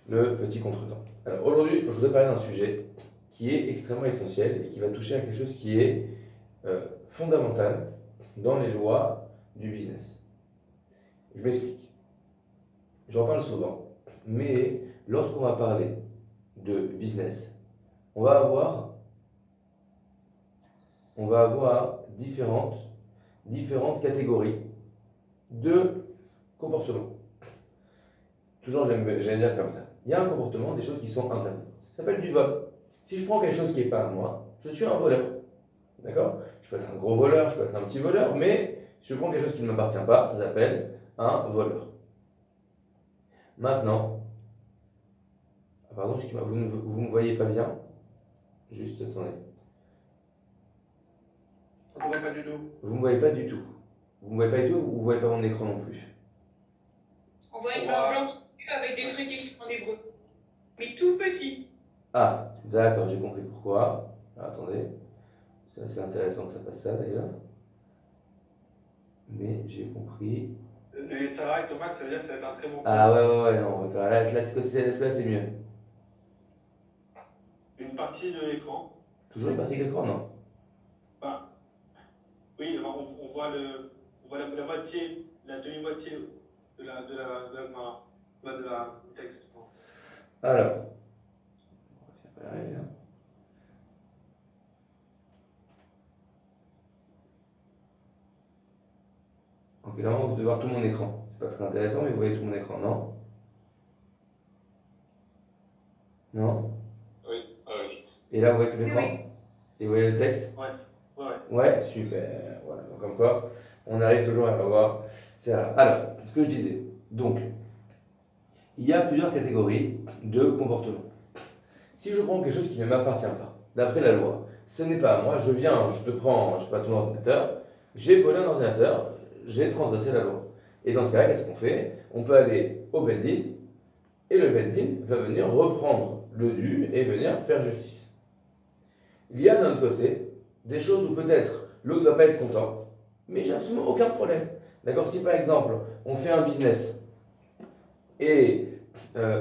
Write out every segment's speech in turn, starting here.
le petit contretemps. Alors aujourd'hui, je voudrais parler d'un sujet qui est extrêmement essentiel et qui va toucher à quelque chose qui est fondamental dans les lois du business. Je m'explique. J'en parle souvent, mais lorsqu'on va parler de business, on va avoir différentes catégories de comportements. Toujours, j'allais dire comme ça. Il y a un comportement, des choses qui sont interdites. Ça s'appelle du vol. Si je prends quelque chose qui n'est pas à moi, je suis un voleur. D'accord? Je peux être un gros voleur, je peux être un petit voleur, mais si je prends quelque chose qui ne m'appartient pas, ça s'appelle un voleur. Maintenant, pardon, excusez-moi, vous ne me voyez pas bien? Juste, attendez. On ne voit pas du tout. Vous ne me voyez pas du tout. Vous ne me voyez pas du tout ou vous ne voyez pas mon écran non plus? On voit une barre blanche avec des trucs écrits en hébreu. Mais tout petit. Ah, d'accord, j'ai compris pourquoi. Alors, attendez, c'est assez intéressant que ça fasse ça d'ailleurs. Mais j'ai compris. Le Yetzara et Thomas, ça veut dire que ça va être un très bon coup. Ah ouais, non, on va faire là, c'est mieux. Une partie de l'écran. Toujours une partie de l'écran, non? Enfin, oui, on voit la moitié, la demi-moitié de la texte. Alors, on va faire pareil là. Ok, là vous devez voir tout mon écran. C'est pas très intéressant, mais vous voyez tout mon écran, non? Non? Oui, oui. Et là vous voyez tout l'écran? Oui. Et vous voyez le texte? Ouais. Ouais, super. Voilà, donc comme quoi, on arrive toujours à avoir. C'est rare. Alors, ce que je disais. Donc, il y a plusieurs catégories de comportements. Si je prends quelque chose qui ne m'appartient pas, d'après la loi, ce n'est pas à moi, je te prends, je sais pas, ton ordinateur, j'ai volé un ordinateur, j'ai transgressé la loi. Et dans ce cas-là, qu'est-ce qu'on fait? On peut aller au Beddin, et le Beddin va venir reprendre le dû et venir faire justice. Il y a d'un autre côté des choses où peut-être l'autre ne va pas être content, mais j'ai absolument aucun problème. D'accord? Si par exemple, on fait un business, et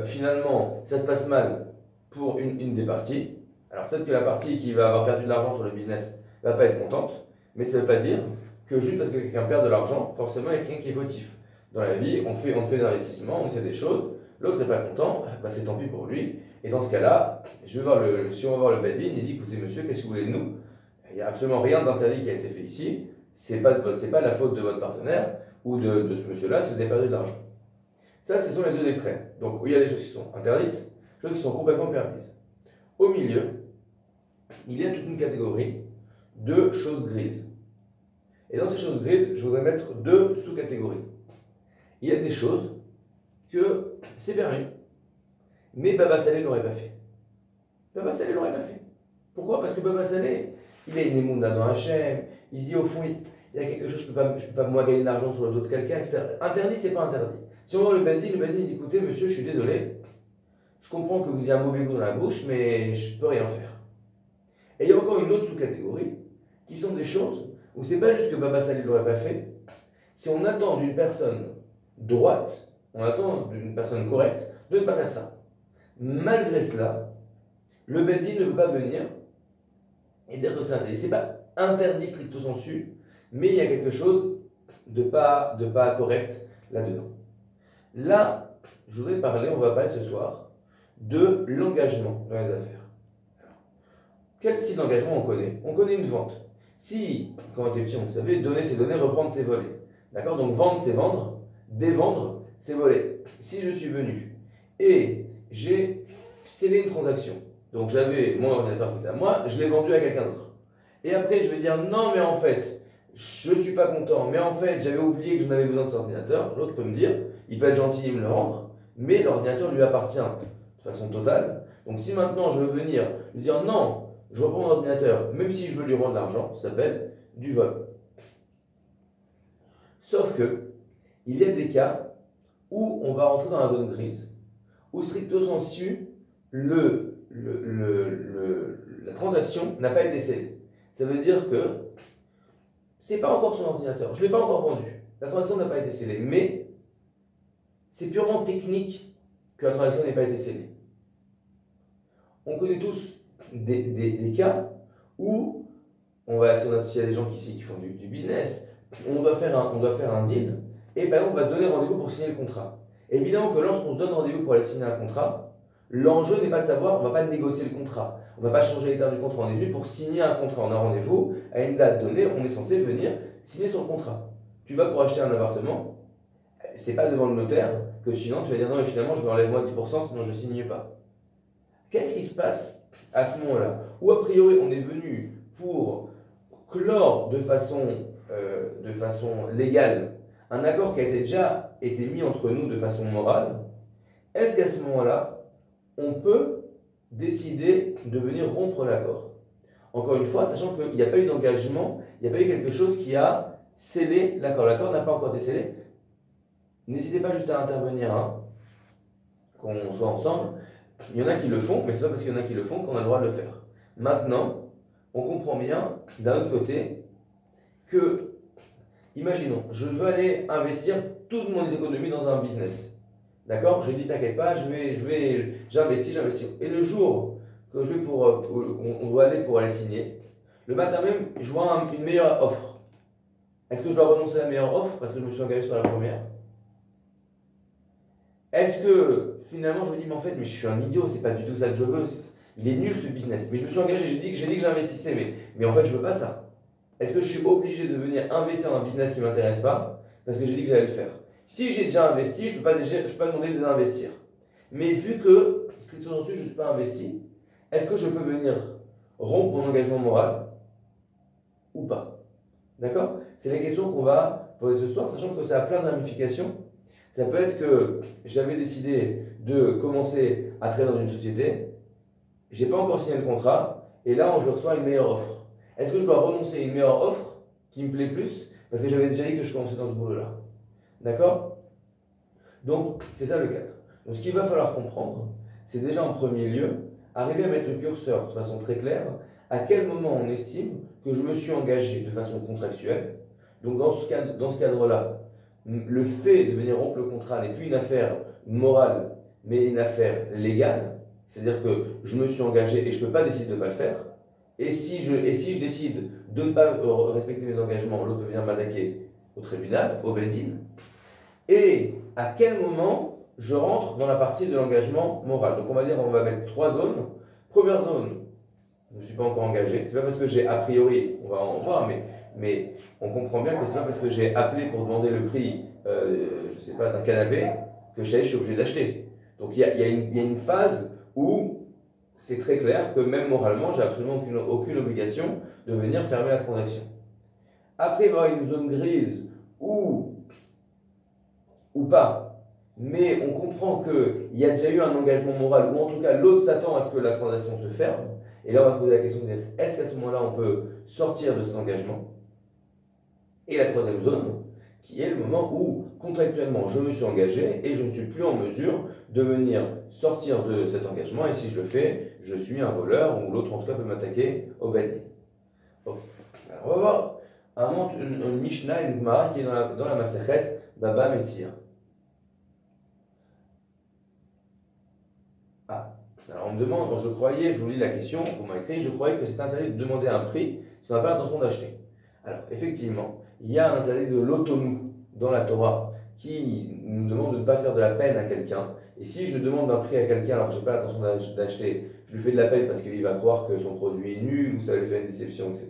finalement, ça se passe mal pour une des parties, alors peut-être que la partie qui va avoir perdu de l'argent sur le business ne va pas être contente, mais ça ne veut pas dire que juste parce que quelqu'un perd de l'argent, forcément il y a quelqu'un qui est fautif. Dans la vie, on fait des investissements, on essaie des choses, l'autre n'est pas content, bah c'est tant pis pour lui. Et dans ce cas-là, si on va voir le Beddin, il dit écoutez monsieur, qu'est-ce que vous voulez de nous? Il n'y a absolument rien d'interdit qui a été fait ici, c'est pas la faute de votre partenaire ou de ce monsieur-là si vous avez perdu de l'argent. Ça, ce sont les deux extrêmes. Donc, il y a des choses qui sont interdites, des choses qui sont complètement permises. Au milieu, il y a toute une catégorie de choses grises. Et dans ces choses grises, je voudrais mettre deux sous-catégories. Il y a des choses que c'est permis, mais Baba Salé ne l'aurait pas fait. Baba Salé ne l'aurait pas fait. Pourquoi? Parce que Baba Salé, il a une émouna dans Hachem, il se dit au fond, il y a quelque chose, je peux pas moi gagner de l'argent sur le dos de quelqu'un, etc. Interdit, c'est pas interdit. Si on voit le Beddin dit écoutez, monsieur, je suis désolé, je comprends que vous ayez un mauvais goût dans la bouche, mais je ne peux rien faire. Et il y a encore une autre sous-catégorie, qui sont des choses où c'est pas juste que Baba Salé ne l'aurait pas fait. Si on attend d'une personne droite, on attend d'une personne correcte de ne pas faire ça. Malgré cela, le Beddin ne peut pas venir et dire que c'est interdit. C'est pas interdit stricto sensu, mais il y a quelque chose de pas correct là-dedans. Là, je voudrais on va parler ce soir de l'engagement dans les affaires. Alors, quel style d'engagement on connaît? On connaît une vente. Si, quand on était petit, on savait, donner c'est donner, reprendre c'est voler. D'accord? Donc vendre c'est vendre, dévendre c'est voler. Si je suis venu et j'ai scellé une transaction, donc j'avais mon ordinateur qui était à moi, je l'ai vendu à quelqu'un d'autre. Et après je vais dire non mais en fait, je ne suis pas content, mais en fait j'avais oublié que j'en avais besoin de cet ordinateur, l'autre peut me dire, il peut être gentil et me le rendre, mais l'ordinateur lui appartient de façon totale. Donc si maintenant je veux venir lui dire non, je reprends mon ordinateur, même si je veux lui rendre l'argent, ça s'appelle du vol. Sauf que, il y a des cas où on va rentrer dans la zone grise, où stricto sensu, la transaction n'a pas été scellée. Ça veut dire que c'est pas encore son ordinateur, je ne l'ai pas encore vendu, la transaction n'a pas été scellée, mais c'est purement technique que la transaction n'ait pas été scellée. On connaît tous des cas où s'il y a des gens qui font du business, on doit faire un deal, et par exemple on va se donner rendez-vous pour signer le contrat. Évidemment que lorsqu'on se donne rendez-vous pour aller signer un contrat, l'enjeu n'est pas de savoir, on ne va pas négocier le contrat, on ne va pas changer les termes du contrat, on est venu pour signer un contrat, on a rendez-vous à une date donnée, on est censé venir signer son contrat. Tu vas pour acheter un appartement, c'est pas devant le notaire que sinon tu vas dire non mais finalement je vais enlève moi 10% sinon je ne signe pas. Qu'est-ce qui se passe à ce moment-là? Ou a priori on est venu pour clore de façon légale un accord qui a déjà été mis entre nous de façon morale, est-ce qu'à ce moment-là, on peut décider de venir rompre l'accord? Encore une fois, sachant qu'il n'y a pas eu d'engagement, il n'y a pas eu quelque chose qui a scellé l'accord. L'accord n'a pas encore été scellé. N'hésitez pas juste à intervenir, hein, qu'on soit ensemble. Il y en a qui le font, mais ce n'est pas parce qu'il y en a qui le font qu'on a le droit de le faire. Maintenant, on comprend bien, d'un autre côté, que, imaginons, je veux aller investir toute mon économie dans un business. D'accord? Je dis, t'inquiète pas, j'investis. Et le jour que on doit aller pour aller signer, le matin même, je vois une meilleure offre. Est-ce que je dois renoncer à la meilleure offre parce que je me suis engagé sur la première? Est-ce que finalement je me dis, mais en fait, je suis un idiot, c'est pas du tout ça que je veux, il est nul ce business. Mais je me suis engagé, j'ai dit que j'investissais, mais en fait, je veux pas ça. Est-ce que je suis obligé de venir investir dans un business qui ne m'intéresse pas parce que j'ai dit que j'allais le faire? Si j'ai déjà investi, je ne peux pas demander de désinvestir. Mais vu que, stricto sensu, je ne suis pas investi, est-ce que je peux venir rompre mon engagement moral ou pas? D'accord? C'est la question qu'on va poser ce soir, sachant que ça a plein de ramifications. Ça peut être que j'avais décidé de commencer à travailler dans une société, je n'ai pas encore signé le contrat, et là, je reçois une meilleure offre. Est-ce que je dois renoncer à une meilleure offre qui me plaît plus parce que j'avais déjà dit que je commençais dans ce boulot-là? D'accord? Donc, c'est ça le cadre. Donc, ce qu'il va falloir comprendre, c'est déjà en premier lieu, arriver à mettre le curseur de façon très claire, à quel moment on estime que je me suis engagé de façon contractuelle. Donc, dans ce cadre-là, le fait de venir rompre le contrat n'est plus une affaire morale, mais une affaire légale. C'est-à-dire que je me suis engagé et je ne peux pas décider de ne pas le faire. Et si je décide de ne pas respecter mes engagements, l'autre peut venir m'attaquer au tribunal, au Bedin. Et à quel moment je rentre dans la partie de l'engagement moral? Donc on va mettre 3 zones. Première zone, je ne me suis pas encore engagé. C'est pas parce que j'ai a priori, on va en voir, mais on comprend bien que c'est pas parce que j'ai appelé pour demander le prix, je sais pas, d'un canapé, que je suis obligé d'acheter. Donc il y a une phase où c'est très clair que même moralement, j'ai absolument aucune obligation de venir fermer la transaction. Après, il va y avoir une zone grise ou pas, mais on comprend qu'il y a déjà eu un engagement moral, ou en tout cas l'autre s'attend à ce que la transaction se ferme. Et là, on va se poser la question de est-ce qu'à ce moment-là, on peut sortir de cet engagement? Et la troisième zone, qui est le moment où, contractuellement, je me suis engagé et je ne suis plus en mesure de venir sortir de cet engagement. Et si je le fais, je suis un voleur, ou l'autre en tout cas peut m'attaquer au Bedin. Okay. Alors, on va voir une Mishnah, une Gemara qui est dans la Masechet Baba Metzia. Alors on me demande, quand je vous lis la question, on m'a écrit, je croyais que c'est interdit de demander un prix si on n'a pas l'intention d'acheter. Alors effectivement, il y a un interdit de l'autonou dans la Torah qui nous demande de ne pas faire de la peine à quelqu'un. Et si je demande un prix à quelqu'un alors que je n'ai pas l'intention d'acheter, je lui fais de la peine parce qu'il va croire que son produit est nul ou ça lui fait une déception, etc.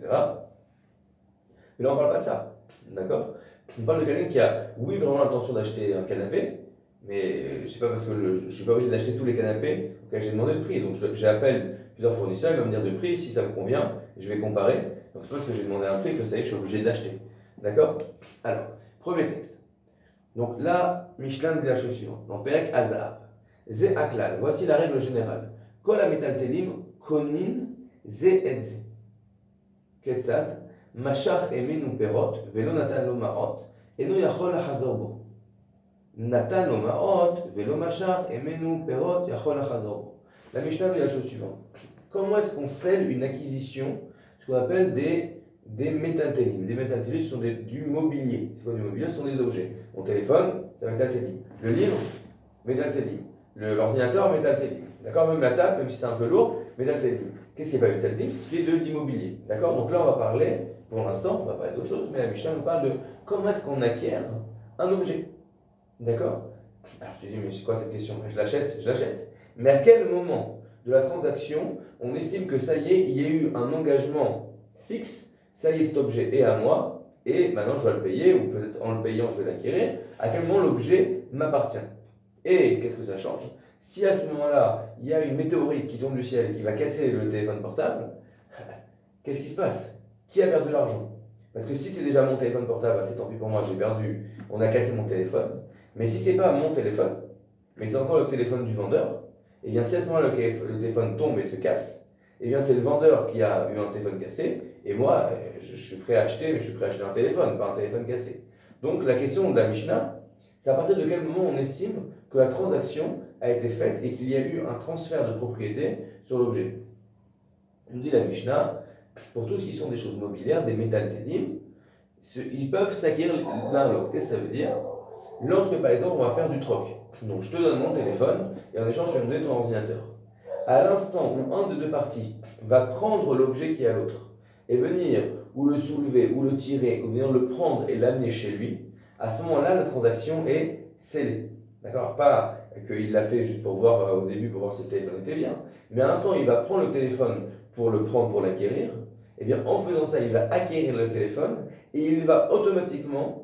Mais là on ne parle pas de ça, d'accord? On parle de quelqu'un qui a, oui, vraiment l'intention d'acheter un canapé, mais je sais pas parce que je ne suis pas obligé d'acheter tous les canapés auxquels j'ai demandé le prix. Donc j'appelle plusieurs fournisseurs, ils vont me dire le prix, si ça me convient, je vais comparer. Donc c'est pas parce que j'ai demandé un prix que ça y est, je suis obligé d'acheter. D'accord? Alors, premier texte. Donc là, Michelin dit la chose suivante. Dans Perek Azar, Ze Aklal, voici la règle générale. Kol ha-metaltelim konin ze et ze. Ketzad, mashach emenu perot, velo natan lo ma'ot, eno yachol hachazor bo. Natan lo ma'ot, velo mashach emenu perot, yachol hachazor bo. La Mishnah dit la chose suivante. Comment est-ce qu'on scelle une acquisition, ce qu'on appelle des métaltélim? Des métaltélim sont du mobilier. C'est quoi du mobilier? Ce sont des objets. Mon téléphone, c'est métaltélim. Le livre, métaltélim. l'ordinateur métaltélim. D'accord? Même la table, même si c'est un peu lourd, métaltélim. Qu'est-ce qui n'est pas métaltélim? C'est ce qui est de l'immobilier. D'accord? Donc là, on va parler, pour l'instant, on va parler d'autre chose, mais la Mishnah nous parle de comment est-ce qu'on acquiert un objet. D'accord? Alors tu dis, mais c'est quoi cette question? Je l'achète, je l'achète. Mais à quel moment de la transaction, on estime que ça y est, il y a eu un engagement fixe, ça y est, cet objet est à moi, et maintenant je dois le payer, ou peut-être en le payant, je vais l'acquérir. À quel moment l'objet m'appartient? Et qu'est-ce que ça change? Si à ce moment-là, il y a une météorite qui tombe du ciel et qui va casser le téléphone portable, qu'est-ce qui se passe? Qui a perdu l'argent? Parce que si c'est déjà mon téléphone portable, c'est tant pis pour moi, j'ai perdu, on a cassé mon téléphone. Mais si c'est pas mon téléphone, mais c'est encore le téléphone du vendeur, et bien si à ce moment-là le téléphone tombe et se casse, et bien c'est le vendeur qui a eu un téléphone cassé, et moi je suis prêt à acheter, mais je suis prêt à acheter un téléphone, pas un téléphone cassé. Donc la question de la Mishnah, c'est à partir de quel moment on estime que la transaction a été faite et qu'il y a eu un transfert de propriété sur l'objet. Nous dit la Mishnah, pour tout ce qui sont des choses mobilières, des métaltélim, ils peuvent s'acquérir l'un l'autre. Qu'est-ce que ça veut dire? Lorsque par exemple on va faire du troc, donc je te donne mon téléphone et en échange tu vas me donner ton ordinateur. À l'instant où un des deux parties va prendre l'objet qui est à l'autre et venir ou le soulever ou le tirer ou venir le prendre et l'amener chez lui, à ce moment-là la transaction est scellée. D'accord? Pas qu'il l'a fait juste pour voir au début pour voir si le téléphone était bien, mais à l'instant où il va prendre le téléphone pour le prendre pour l'acquérir, et bien en faisant ça il va acquérir le téléphone et il va automatiquement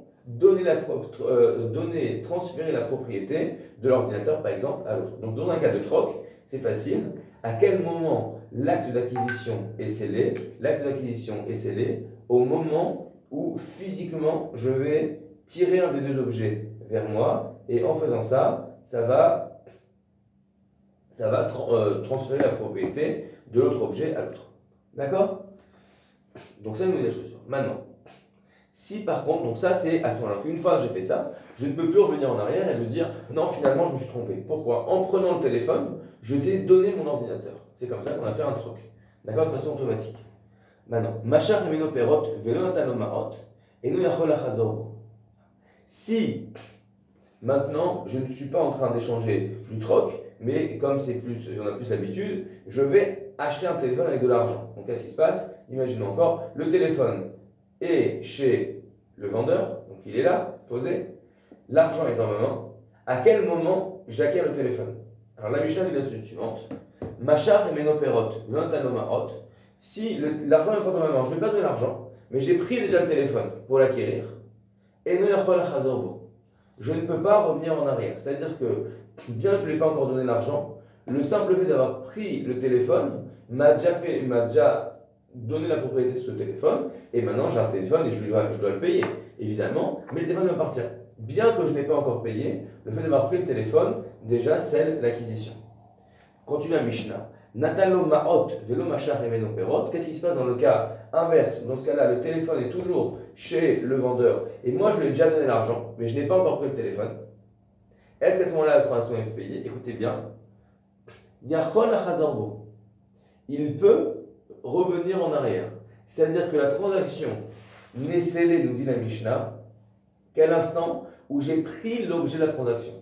transférer la propriété de l'ordinateur par exemple à l'autre. Donc dans un cas de troc, c'est facile. À quel moment l'acte d'acquisition est scellé? L'acte d'acquisition est scellé au moment où physiquement je vais tirer un des deux objets vers moi et en faisant ça, ça va transférer la propriété de l'autre objet à l'autre. D'accord? Donc ça, nous dit la chaussure. Maintenant, si par contre, donc ça c'est à ce moment-là, qu'une fois que j'ai fait ça, je ne peux plus revenir en arrière et me dire non, finalement je me suis trompé. Pourquoi? En prenant le téléphone, je t'ai donné mon ordinateur. C'est comme ça qu'on a fait un troc. D'accord? De façon automatique. Maintenant, Machar et Menoperot, Velonatano Maot, et nous Yachol Achazor. Si maintenant je ne suis pas en train d'échanger du troc, mais comme j'en ai plus l'habitude, je vais acheter un téléphone avec de l'argent. Donc qu'est-ce qui se passe? Imaginons encore, le téléphone est chez le vendeur, donc il est là, posé, l'argent est dans ma main. À quel moment j'acquiers le téléphone? Alors la Mishnah dit la suivante: Machar et Menoperot, Ventanomaot. Si l'argent est encore dans ma main, je ne vais pas donner l'argent, mais j'ai pris déjà le téléphone pour l'acquérir. Et je ne peux pas revenir en arrière. C'est-à-dire que, bien que je ne lui ai pas encore donné l'argent, le simple fait d'avoir pris le téléphone m'a déjà donné la propriété de ce téléphone, et maintenant j'ai un téléphone et je dois le payer, évidemment, mais le téléphone m'appartient. Bien que je n'ai pas encore payé, le fait d'avoir pris le téléphone déjà scelle l'acquisition. Continue la Mishnah. Natalo ma'ot velo machar emeno perot. Qu'est-ce qui se passe dans le cas inverse? Dans ce cas-là, le téléphone est toujours chez le vendeur et moi je lui ai déjà donné l'argent, mais je n'ai pas encore pris le téléphone. Est-ce qu'à ce moment-là la transaction est payée? Écoutez bien. Yachol achazorbo. Il peut revenir en arrière. C'est-à-dire que la transaction n'est scellée, nous dit la Mishnah, qu'à l'instant où j'ai pris l'objet de la transaction.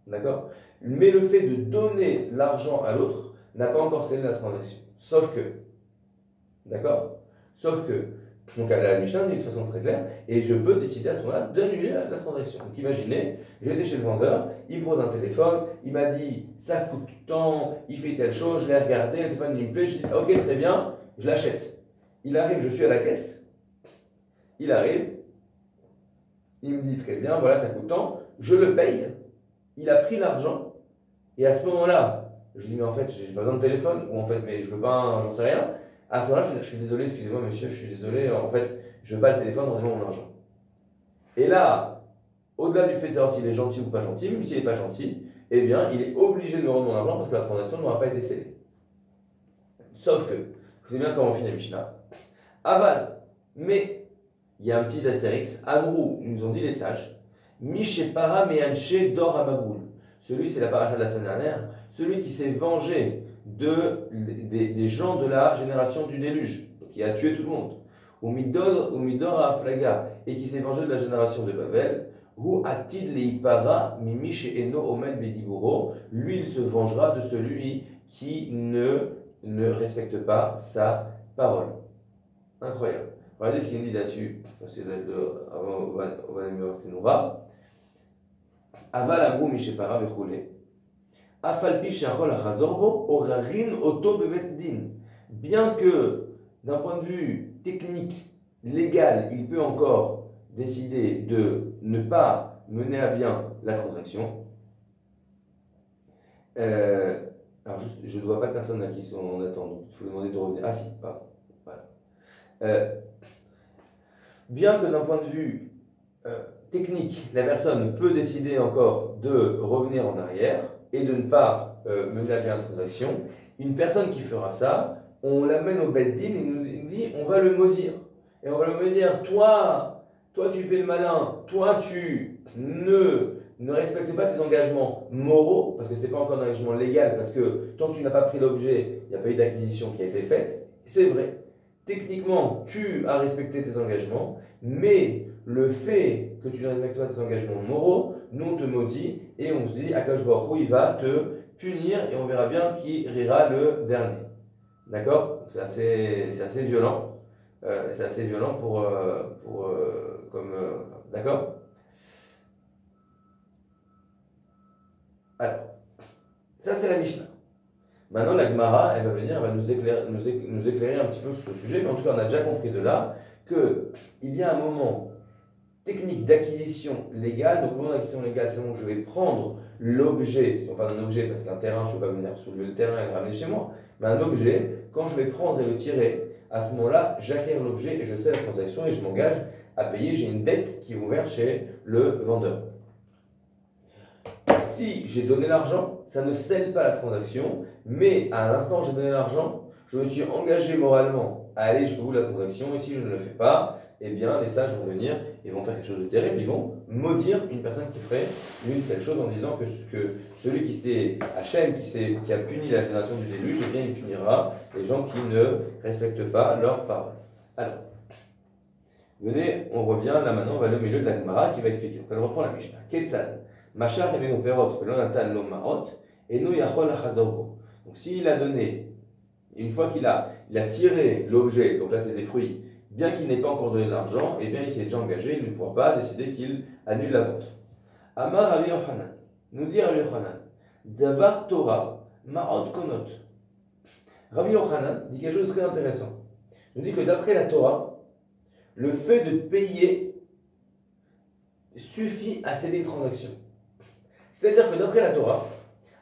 D'accord? Mais le fait de donner l'argent à l'autre n'a pas encore scellé la transaction. Sauf que, d'accord? Sauf que, donc la Mishnah dit de façon très claire, et je peux décider à ce moment-là d'annuler la transaction. Donc imaginez, j'étais chez le vendeur, il me pose un téléphone, il m'a dit ça coûte tant, il fait telle chose, je l'ai regardé, le téléphone il me plaît, je dis ok très bien, je l'achète. Il arrive, je suis à la caisse, il arrive, il me dit très bien, voilà ça coûte tant, je le paye, il a pris l'argent, et à ce moment-là, je dis mais en fait j'ai pas besoin de téléphone, ou en fait mais je veux pas, j'en sais rien. À ce moment-là, je suis désolé, excusez-moi monsieur, je suis désolé, en fait, je veux pas le téléphone, rendez-moi mon argent. Et là, au-delà du fait de savoir s'il est gentil ou pas gentil, même s'il n'est pas gentil, eh bien, il est obligé de me rendre mon argent parce que la transaction n'aura pas été scellée. Sauf que, vous savez bien comment on finit la Mishnah. Aval, mais, il y a un petit astérix, Amrou, ils nous ont dit les sages, Mishepara Meanche Dor Amaboul. Celui, c'est la paracha de la semaine dernière, celui qui s'est vengé des gens de la génération du déluge, donc qui a tué tout le monde, ou Midor Aflaga, et qui s'est vengé de la génération de Babel, Hu atid leipara mimi she'eno omed bediburo. Lui, il se vengera de celui qui ne respecte pas sa parole. Incroyable. Regardez ce qu'il dit là-dessus. C'est avant Ovanemurtenura. Aval amru mishepara vechule. Afalpi shachol achazorbo orarin oto bebet din. Bien que, d'un point de vue technique, légal, il peut encore décider de ne pas mener à bien la transaction. Alors, je ne vois pas de personnes là qui sont en attente, donc il faut demander de revenir. Ah si, pardon. Voilà. Bien que d'un point de vue technique, la personne peut décider encore de revenir en arrière et de ne pas mener à bien la transaction, une personne qui fera ça, on l'amène au Beth Din et nous dit on va le maudire. Et on va le maudire, toi tu fais le malin, toi tu ne respectes pas tes engagements moraux, parce que ce n'est pas encore un engagement légal, parce que tant que tu n'as pas pris l'objet, il n'y a pas eu d'acquisition qui a été faite. C'est vrai, techniquement tu as respecté tes engagements, mais le fait que tu ne respectes pas tes engagements moraux, nous on te maudit et on se dit Akadosh Baruch Hu, il va te punir et on verra bien qui rira le dernier. D'accord? C'est assez violent. C'est assez violent d'accord? Alors, ça c'est la Mishnah. Maintenant la Gemara, elle va venir, elle va nous éclairer un petit peu sur ce sujet, mais en tout cas on a déjà compris de là qu'il y a un moment technique d'acquisition légale. Donc le moment d'acquisition légale, c'est bon, je vais prendre l'objet, si on parle d'un objet, parce qu'un terrain, je ne peux pas venir soulever le terrain et le ramener chez moi, mais un objet, quand je vais prendre et le tirer, à ce moment-là, j'acquiers l'objet et je sais la transaction et je m'engage à payer. J'ai une dette qui est ouverte chez le vendeur. Si j'ai donné l'argent, ça ne scelle pas la transaction, mais à l'instant où j'ai donné l'argent, je me suis engagé moralement à aller jusqu'au bout de la transaction, et si je ne le fais pas, eh bien les sages vont venir et vont faire quelque chose de terrible, ils vont maudire une personne qui ferait une telle chose en disant que celui qui s'est Hachem, qui a puni la génération du déluge, eh bien il punira les gens qui ne respectent pas leurs paroles. Alors, venez, on revient, là maintenant on va aller au milieu de la Gemara qui va expliquer. Donc elle reprend la Mishnah. Ketzad, Machar et Meno Perot, Pelonatan Lo Maot, et No Yachol Achazorbo. Donc s'il a donné, une fois qu'il a tiré l'objet, donc là c'est des fruits, bien qu'il n'ait pas encore donné l'argent, eh bien il s'est déjà engagé, il ne pourra pas décider qu'il annule la vente. Amar Rabbi Yochanan, nous dit Rabbi Yochanan, Davar Torah Ma'ot Konot. Rabbi Yochanan dit quelque chose de très intéressant. Il nous dit que d'après la Torah, le fait de payer suffit à sceller une transaction. C'est-à-dire que d'après la Torah,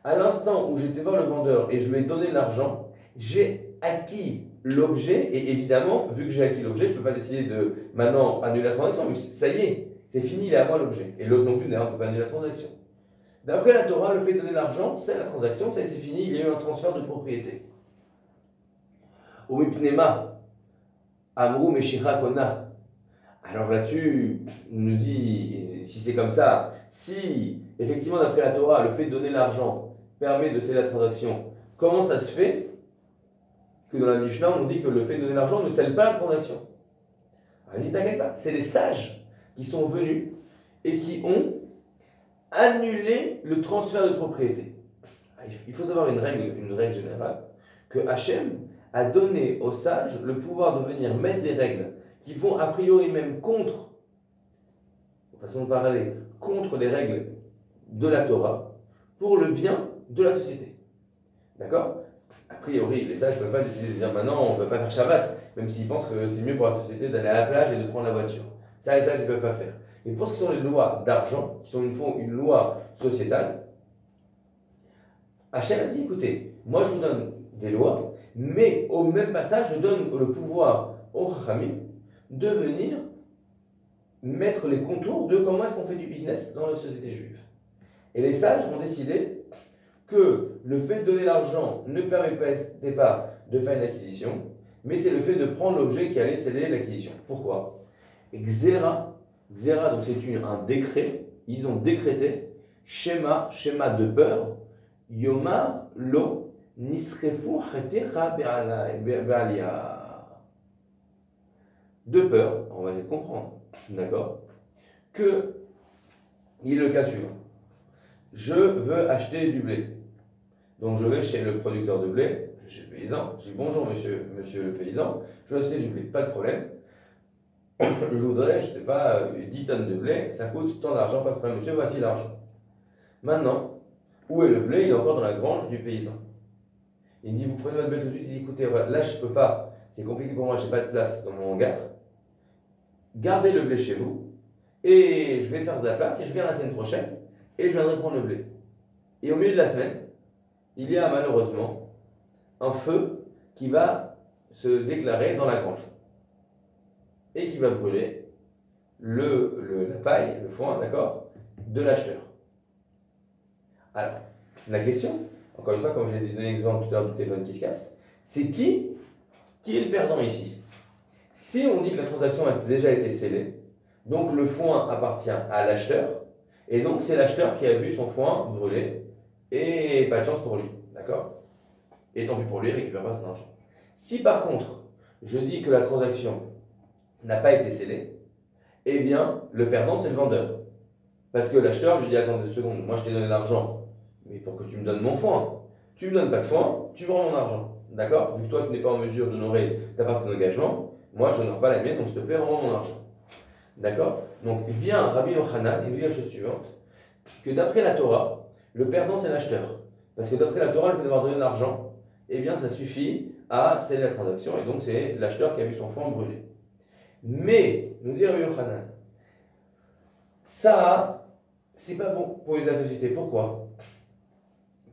à l'instant où j'étais voir le vendeur et je lui ai donné l'argent, j'ai acquis l'objet, et évidemment, vu que j'ai acquis l'objet, je ne peux pas décider de maintenant annuler la transaction, vu que ça y est, c'est fini, il est à moi l'objet. Et l'autre non plus, d'ailleurs, ne peut pas annuler la transaction. D'après la Torah, le fait de donner l'argent, c'est la transaction, ça y est, c'est fini, il y a eu un transfert de propriété. Omipnema, Amrou Meshira Kona. Alors là-dessus, il nous dit, si c'est comme ça, si effectivement d'après la Torah, le fait de donner l'argent permet de sceller la transaction, comment ça se fait que dans la Mishnah, on dit que le fait de donner l'argent ne scelle pas la transaction? On dit, t'inquiète pas, c'est les sages qui sont venus et qui ont annulé le transfert de propriété. Il faut savoir une règle générale, que Hachem a donné aux sages le pouvoir de venir mettre des règles qui vont a priori même contre, de façon de parler, contre les règles de la Torah, pour le bien de la société. D'accord? A priori, les sages ne peuvent pas décider de dire maintenant on ne peut pas faire Shabbat, même s'ils pensent que c'est mieux pour la société d'aller à la plage et de prendre la voiture. Ça, les sages ne peuvent pas faire. Mais pour ce qui sont les lois d'argent, qui sont une loi sociétale, Hachem a dit écoutez, moi je vous donne des lois, mais au même passage, je donne le pouvoir aux Chachamim de venir mettre les contours de comment est-ce qu'on fait du business dans la société juive. Et les sages ont décidé que le fait de donner l'argent ne permettait pas de faire une acquisition, mais c'est le fait de prendre l'objet qui allait sceller l'acquisition. Pourquoi? Xéra, donc c'est un décret, ils ont décrété, schéma de peur, Yomar lo nisrefu chetecha be'alia. De peur, on va essayer de comprendre, d'accord, que Il est le cas suivant. Je veux acheter du blé. Donc je vais chez le producteur de blé, chez le paysan, je dis bonjour monsieur le paysan, je veux acheter du blé, pas de problème. Je voudrais, je ne sais pas, 10 tonnes de blé, ça coûte tant d'argent, pas de problème monsieur, voici l'argent. Maintenant, où est le blé? Il est encore dans la grange du paysan. Il dit, vous prenez votre blé tout de suite, il dit, écoutez, voilà, là je ne peux pas, c'est compliqué pour moi, je n'ai pas de place dans mon hangar. Gardez le blé chez vous, et je vais faire de la place, et je viens la semaine prochaine, et je viendrai prendre le blé. Et au milieu de la semaine, il y a malheureusement un feu qui va se déclarer dans la grange, et qui va brûler la paille, le foin, d'accord, de l'acheteur. Alors, la question, encore une fois, comme je l'ai donné l'exemple tout à l'heure du téléphone qui se casse, c'est qui est le perdant ici? Si on dit que la transaction a déjà été scellée, donc le foin appartient à l'acheteur, et donc c'est l'acheteur qui a vu son foin brûler, et pas de chance pour lui, d'accord? Et tant pis pour lui, il récupère pas son argent. Si par contre, je dis que la transaction n'a pas été scellée, eh bien, le perdant, c'est le vendeur. Parce que l'acheteur lui dit, attends 2 secondes, moi je t'ai donné l'argent, mais pour que tu me donnes mon foin. Tu me donnes pas de foin, tu me rends mon argent. D'accord? Vu que toi, tu n'es pas en mesure d'honorer ta partie d'engagement, moi, je n'honore pas la mienne, donc s'il te plaît, rends-moi mon argent. D'accord? Donc, vient Rabbi Yochanan et nous dit la chose suivante, que d'après la Torah, le perdant, c'est l'acheteur. Parce que d'après la Torah, le fait d'avoir donné de l'argent, eh bien, ça suffit à sceller la transaction, et donc c'est l'acheteur qui a vu son foin brûler. Mais, nous dit Rabbi Yochanan, ça, c'est pas bon pour la société. Pourquoi?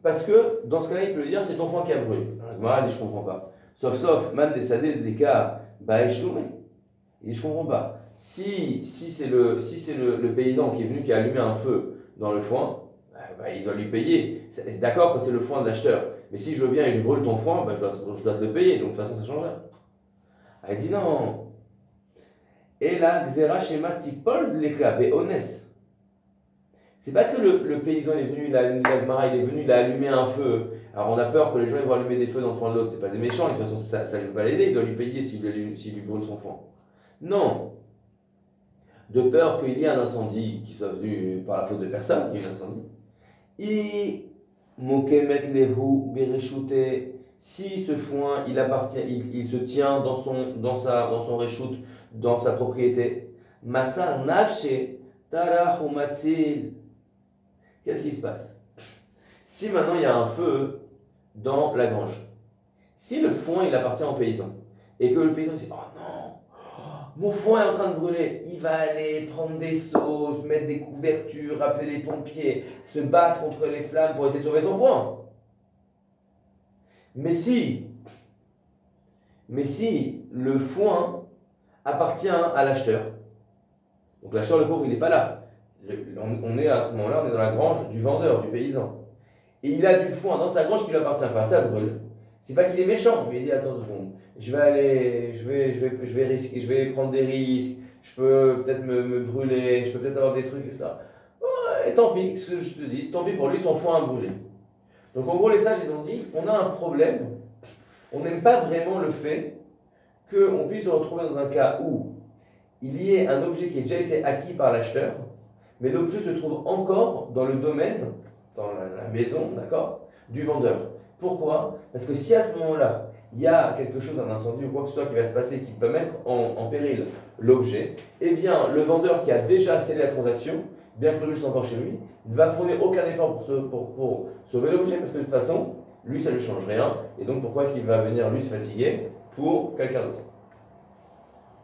Parce que dans ce cas-là, il peut lui dire c'est ton foin qui a brûlé. Gemara dit je comprends pas. Sauf, man décédé de l'écart, bah il dit je comprends pas. Si c'est le paysan qui est venu, qui a allumé un feu dans le foin, bah, il doit lui payer. C'est d'accord que c'est le foin de l'acheteur. Mais si je viens et je brûle ton foin, bah, je dois te le payer. Donc de toute façon, ça change rien. Elle dit non. Et là, Xera Shema Tipol Lekabe Ones. C'est pas que le paysan est venu, il a allumé un feu. Alors on a peur que les gens vont allumer des feux dans le foin de l'autre. C'est pas des méchants, et de toute façon ça ne veut pas l'aider, il doit lui payer s'il lui brûle son foin. Non. De peur qu'il y ait un incendie qui soit venu par la faute de personne, il y a eu un incendie. Si ce foin, il appartient, il se tient dans son réchoute, dans sa propriété, Masar Nafshe Tarahumatzil. Qu'est-ce qui se passe? Si maintenant il y a un feu dans la grange, si le foin il appartient au paysan, et que le paysan dit oh non, mon foin est en train de brûler, il va aller prendre des seaux, mettre des couvertures, appeler les pompiers, se battre contre les flammes pour essayer de sauver son foin. Mais si le foin appartient à l'acheteur, donc l'acheteur, le pauvre, il n'est pas là. On est à ce moment-là, on est dans la grange du vendeur, du paysan. Et il a du foin dans sa grange qui ne lui appartient pas, ça brûle. C'est pas qu'il est méchant, mais il dit attends 2 secondes, je vais risquer, je vais prendre des risques, je peux peut-être me brûler, je peux peut-être avoir des trucs, etc. Et tant pis, ce que je te dis, tant pis pour lui, son foin a brûlé. Donc en gros, les sages, ils ont dit, on a un problème, on n'aime pas vraiment le fait qu'on puisse se retrouver dans un cas où il y ait un objet qui a déjà été acquis par l'acheteur, mais l'objet se trouve encore dans le domaine, dans la maison, d'accord, du vendeur. Pourquoi? Parce que si à ce moment-là, il y a quelque chose, un incendie ou quoi que ce soit qui va se passer, qui peut mettre en péril l'objet, eh bien, le vendeur qui a déjà scellé la transaction, bien que l'objet soit encore chez lui, ne va fournir aucun effort pour sauver l'objet, parce que de toute façon, lui, ça ne lui change rien, et donc pourquoi est-ce qu'il va venir, lui, se fatiguer pour quelqu'un d'autre?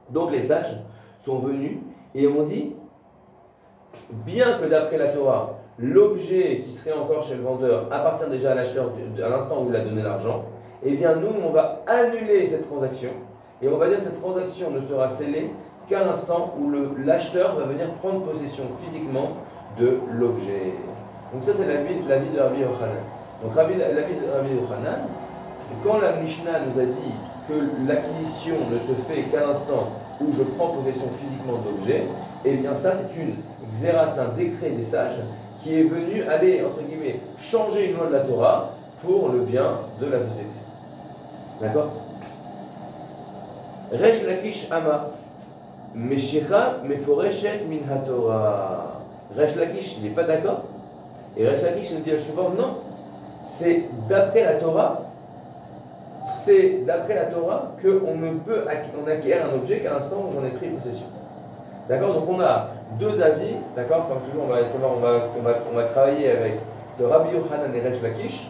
Donc les sages sont venus et ont dit, bien que d'après la Torah, l'objet qui serait encore chez le vendeur appartient déjà à l'acheteur à l'instant où il a donné l'argent, eh bien nous, on va annuler cette transaction et on va dire que cette transaction ne sera scellée qu'à l'instant où l'acheteur va venir prendre possession physiquement de l'objet. Donc ça, c'est l'avis de Rabbi Yochanan. Donc l'avis de Rabbi Yochanan, quand la Mishnah nous a dit que l'acquisition ne se fait qu'à l'instant où je prends possession physiquement d'objet, eh bien ça c'est une xéra, c'est un décret des sages qui est venu aller, entre guillemets, changer une loi de la Torah pour le bien de la société. D'accord? Resh Lakish Ama Meshira Meforeshet Min HaTorah. Resh Lakish n'est pas d'accord. Et Resh Lakish nous dit à Shuvah, non, c'est d'après la Torah qu'on ne peut acquérir un objet qu'à l'instant où j'en ai pris possession. D'accord? Donc on a deux avis, d'accord? Comme toujours, on va travailler avec ce Rabbi Yochanan et Resh Lakish.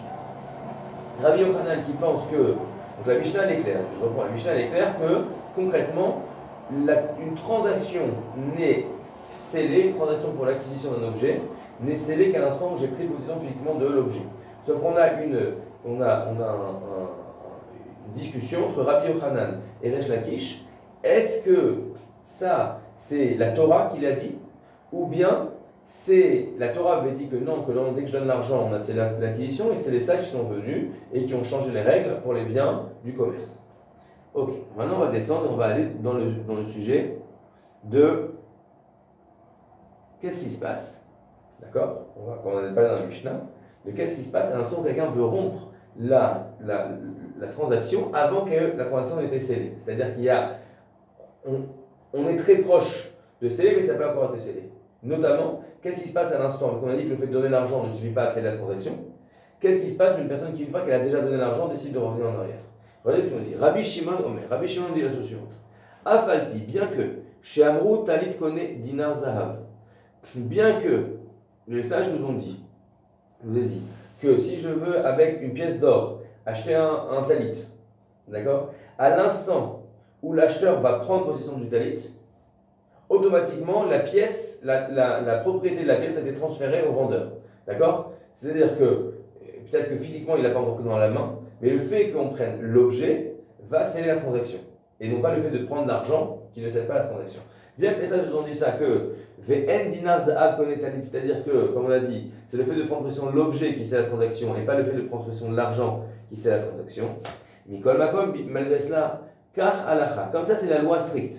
Rabbi Yochanan qui pense que, donc la Mishnah elle est claire, je reprends, la Mishnah elle est claire que concrètement, une transaction n'est scellée, une transaction pour l'acquisition d'un objet, n'est scellée qu'à l'instant où j'ai pris possession physiquement de l'objet. Sauf qu'on a une discussion entre Rabbi Yochanan et Resh Lakish. Est-ce que ça, c'est la Torah qui l'a dit, ou bien c'est la Torah avait dit que non, dès que je donne l'argent, on a scellé l'acquisition, et c'est les sages qui sont venus et qui ont changé les règles pour les biens du commerce. Ok, maintenant on va descendre et on va aller dans le sujet de qu'est-ce qui se passe, d'accord? Quand on n'est pas dans la Mishnah, de qu'est-ce qui se passe à l'instant où quelqu'un veut rompre la transaction avant que la transaction ait été scellée. C'est-à-dire on est très proche de sceller, mais ça n'a pas encore été scellé. Notamment, qu'est-ce qui se passe à l'instant? Donc on a dit que le fait de donner l'argent ne suffit pas à sceller la transaction. Qu'est-ce qui se passe une personne qui, une fois qu'elle a déjà donné l'argent, décide de revenir en arrière? Regardez ce qu'on dit. Rabbi Shimon Omer. Rabbi Shimon dit la chose suivante. Afalpi, bien que, chez Amrou Talit Kone Dinar Zahav, bien que les sages nous ont dit, je vous ai dit, que si je veux, avec une pièce d'or, acheter un talit, d'accord? À l'instant où l'acheteur va prendre possession du talit, automatiquement, la pièce, la propriété de la pièce a été transférée au vendeur, d'accord? C'est-à-dire que, peut-être que physiquement, il n'a pas encore pris dans la main, mais le fait qu'on prenne l'objet va sceller la transaction, et non pas le fait de prendre l'argent qui ne scelle pas la transaction. Bien que les sages nous ont dit ça, que VN dinar za'av konet talit, c'est-à-dire que, comme on l'a dit, c'est le fait de prendre possession de l'objet qui scelle la transaction et pas le fait de prendre possession de l'argent qui scelle la transaction. Mikol makom, malgré cela, kach halacha, comme ça c'est la loi stricte.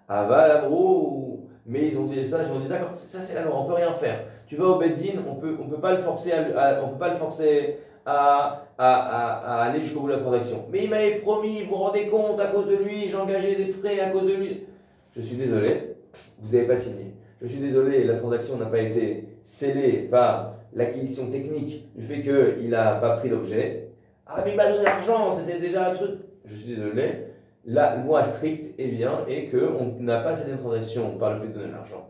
Aval amrou, mais ils ont dit les sages, ils ont dit d'accord, ça c'est la loi, on peut rien faire. Tu vas au Beddin, on peut pas le forcer à aller jusqu'au bout de la transaction. Mais il m'avait promis, vous vous rendez compte, à cause de lui, j'ai engagé des frais à cause de lui. Je suis désolé, vous n'avez pas signé. Je suis désolé, la transaction n'a pas été scellée par l'acquisition technique du fait qu'il n'a pas pris l'objet. Ah, mais il m'a donné l'argent, c'était déjà un truc. Je suis désolé, la loi stricte est bien et qu'on n'a pas scellé une transaction par le fait de donner l'argent.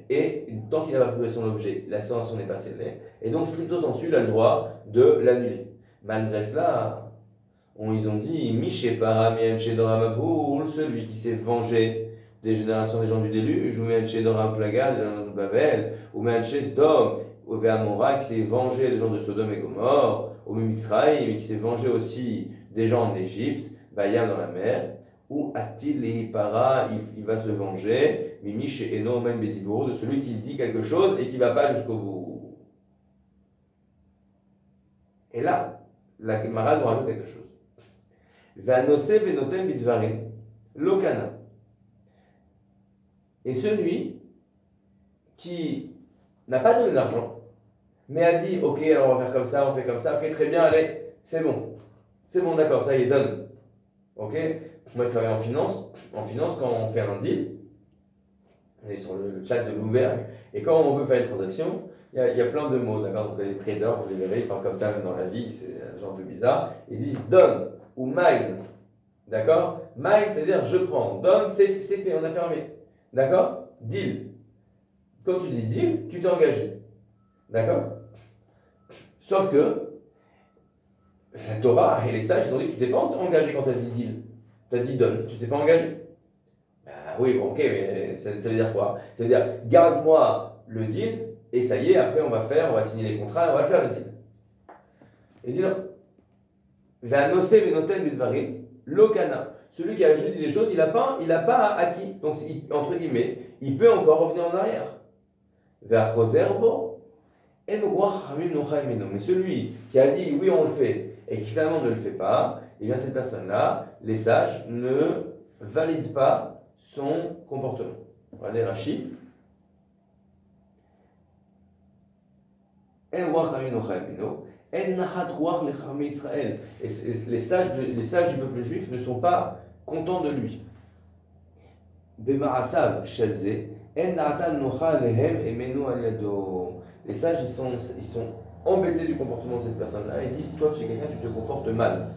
Et tant qu'il n'a pas pris possession de l'objet, la transaction n'est pas scellée. Et donc, stricto sensu, il a le droit de l'annuler. Malgré cela, ils ont dit Miché Paramien Chedoramabou, celui qui s'est vengé des générations des gens du déluge, ou Menche Doram Flaga, des gens de Babel, ou Menche Sdom, ou Véamora, qui s'est vengé des gens de Sodome et Gomorre, ou Mitzraïm, mais qui s'est vengé aussi des gens en Égypte, Bayam dans la mer, ou Atil et Para, il va se venger, Mimi chez Eno, même Bédibourg, de celui qui dit quelque chose et qui ne va pas jusqu'au bout. Et là, la Gemara nous rajoute quelque chose. Vanose Benotem Bidvarim, Lokana. Et celui qui n'a pas donné d'argent, mais a dit ok, alors on va faire comme ça, on fait comme ça, ok, très bien, allez, c'est bon, d'accord, ça y est, donne. Ok, moi je travaille en finance, quand on fait un deal, on est sur le chat de Bloomberg, et quand on veut faire une transaction, il y a plein de mots, d'accord, donc les traders, vous les verrez, ils parlent comme ça même dans la vie, c'est un genre de bizarre, ils disent donne ou mine, d'accord, mine c'est-à-dire je prends, donne c'est fait, on a fermé. D'accord? Deal. Quand tu dis deal, tu t'es engagé. D'accord? Sauf que la Torah et les sages, ils ont dit que tu t'es pas engagé quand tu as dit deal. Tu as dit donne. Tu t'es pas engagé. Bah oui, bon, ok, mais ça veut dire quoi? Ça veut dire garde-moi le deal et ça y est, après on va signer les contrats et on va le faire le deal. Et dit non. Vanose venoten bidvarim, lokana. Celui qui a juste dit des choses, il n'a pas acquis. Donc, entre guillemets, il peut encore revenir en arrière. Vers Roserbo, mais celui qui a dit oui, on le fait, et qui finalement ne le fait pas, et bien cette personne-là, les sages ne valident pas son comportement. Regardez Rashi. Et les sages du peuple juif ne sont pas contents de lui. Bemarasav Shelze, En na'atan nocha lehem emenu al yado. Les sages, ils sont embêtés du comportement de cette personne-là. Il dit, toi, tu es quelqu'un, tu te comportes mal.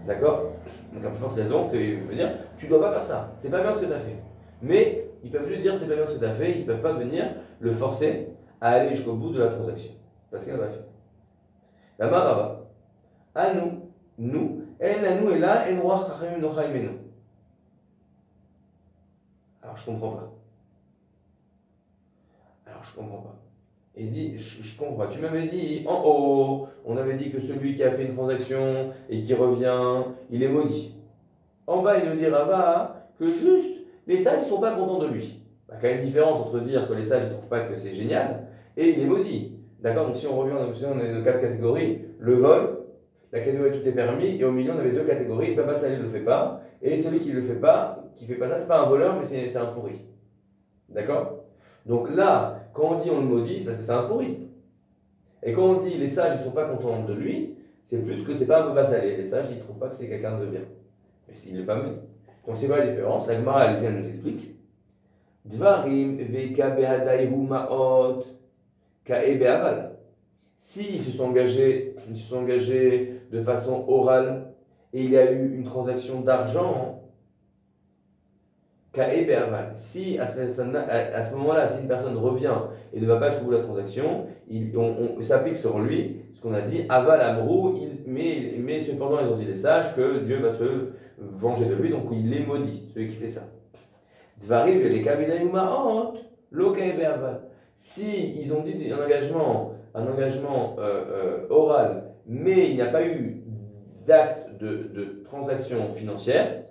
D'accord? Donc, à plus forte raison qu'il veut dire, tu dois pas faire ça. C'est pas bien ce que tu as fait. Mais, ils peuvent juste dire, c'est pas bien ce que tu as fait. Ils peuvent pas venir le forcer à aller jusqu'au bout de la transaction. Parce qu'elle n'a pas fait. La maraba. À nous, en à nous et là, en roi chachamim nocha imenu. Alors, je comprends pas. Je comprends pas. Et il dit, je comprends pas. Tu m'avais dit, en haut, on avait dit que celui qui a fait une transaction et qui revient, il est maudit. En bas, il nous dit Rava que juste, les sages ne sont pas contents de lui. Il y a quand même une différence entre dire que les sages ne trouvent pas que c'est génial et il est maudit. D'accord? Donc si on revient, on est de 4 catégories, le vol, la catégorie tout est permis, et au milieu on avait 2 catégories, Baba Salé ne le fait pas, et celui qui ne le fait pas, ça, c'est pas un voleur, mais c'est un pourri. D'accord? Donc là, quand on dit on le maudit, c'est parce que c'est un pourri. Et quand on dit les sages ne sont pas contents de lui, c'est plus que c'est pas un Baba Salé. Les sages, ils ne trouvent pas que c'est quelqu'un de bien. Mais s'il n'est pas maudit. Donc c'est quoi la différence? La Gemara, elle vient nous explique. Dvarim veka behadaihu ma'ot ka'e be'aval. S'ils se sont engagés de façon orale et il y a eu une transaction d'argent, ka'e be'aval. Si à ce moment-là, si une personne revient et ne va pas jusqu'au bout de la transaction, on s'applique sur lui ce qu'on a dit aval amrou, mais cependant ils ont dit les sages que Dieu va se venger de lui, donc il les maudit, celui qui fait ça. Dvarim les kabidayu ma'ot lo ka'e be'aval. Si ils ont dit un engagement oral, mais il n'y a pas eu d'acte de transaction financière,